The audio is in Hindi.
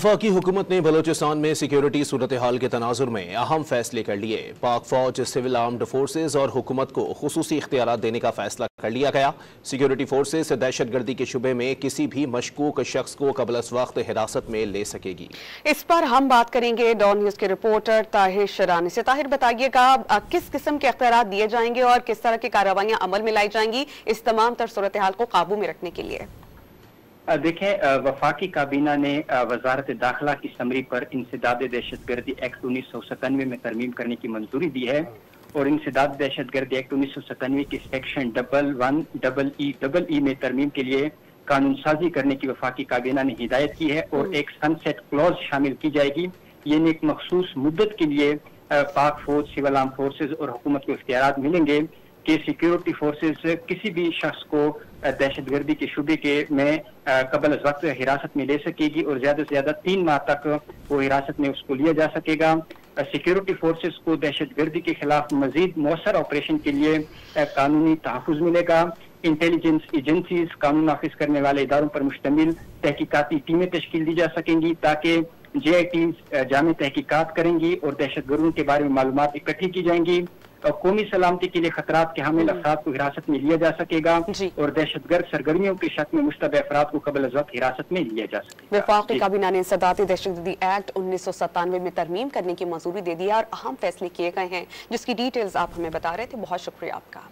वफाकी हुकूमत ने बलोचिस्तान में सिक्योरिटी सूरत हाल के तनाजुर में अहम फैसले कर लिए। पाक फौज, सिविल आर्म्ड फोर्सेज और हुकूमत को खुसूसी इख्तियारात देने का फैसला कर लिया गया। सिक्योरिटी फोर्सेज दहशत गर्दी के शुबे में किसी भी मशकूक शख्स को कबल अज वक्त हिरासत में ले सकेगी। इस पर हम बात करेंगे डॉन न्यूज के रिपोर्टर ताहिर शरानी से। ताहिर, बताइएगा किस किस्म के इख्तियारात दिए जाएंगे और किस तरह की कार्रवाइयां अमल में लाई जाएंगी इस तमाम तर सूरत हाल को काबू में रखने के लिए? देखें, वफाकी काबीना ने वजारत दाखिला की समरी पर इंसदाद दहशत गर्दी एक्ट 1997 में तरमीम करने की मंजूरी दी है और इंसदाद दहशत गर्दी एक्ट 1997 के सेक्शन 11EEE में तरमीम के लिए कानून साजी करने की वफाकी काबीना ने हिदायत की है और एक सनसेट क्लॉज शामिल की जाएगी। ये एक मखसूस मुद्दत के लिए पाक फौज, सिविल आर्म फोर्सेज और हुकूमत को इख्तियारात मिलेंगे कि सिक्योरिटी फोर्सेज किसी भी शख्स को दहशत गर्दी के शुबे के में कबल अज वक्त हिरासत में ले सकेगी और ज्यादा से ज्यादा 3 माह तक वो हिरासत में उसको लिया जा सकेगा। सिक्योरिटी फोर्सेज को दहशत गर्दी के खिलाफ मजीद मौसर ऑपरेशन के लिए कानूनी तहफ़्फ़ुज़ मिलेगा। इंटेलिजेंस एजेंसीज, कानून नाफिज करने वाले इदारों पर मुश्तमिल तहकीकाती टीमें तश्कील दी जा सकेंगी ताकि JITs जामे तहकीकात करेंगी और दहशत गर्दों के बारे में मालूमात इकट्ठी की जाएंगी और कौमी सलामती के लिए खतरात के हामिल अफराद को हिरासत में लिया जा सकेगा और दहशतगर्द सरगर्मियों के शक में मुश्तबह अफराद को कबल अज वक्त हिरासत में लिया जा सकेगा। वफाकी काबीना ने इंसदादी दहशतगर्दी एक्ट 1997 में तरमीम करने की मंजूरी दे दी है और अहम फैसले किए गए हैं, जिसकी डिटेल्स आप हमें बता रहे थे। बहुत शुक्रिया आपका।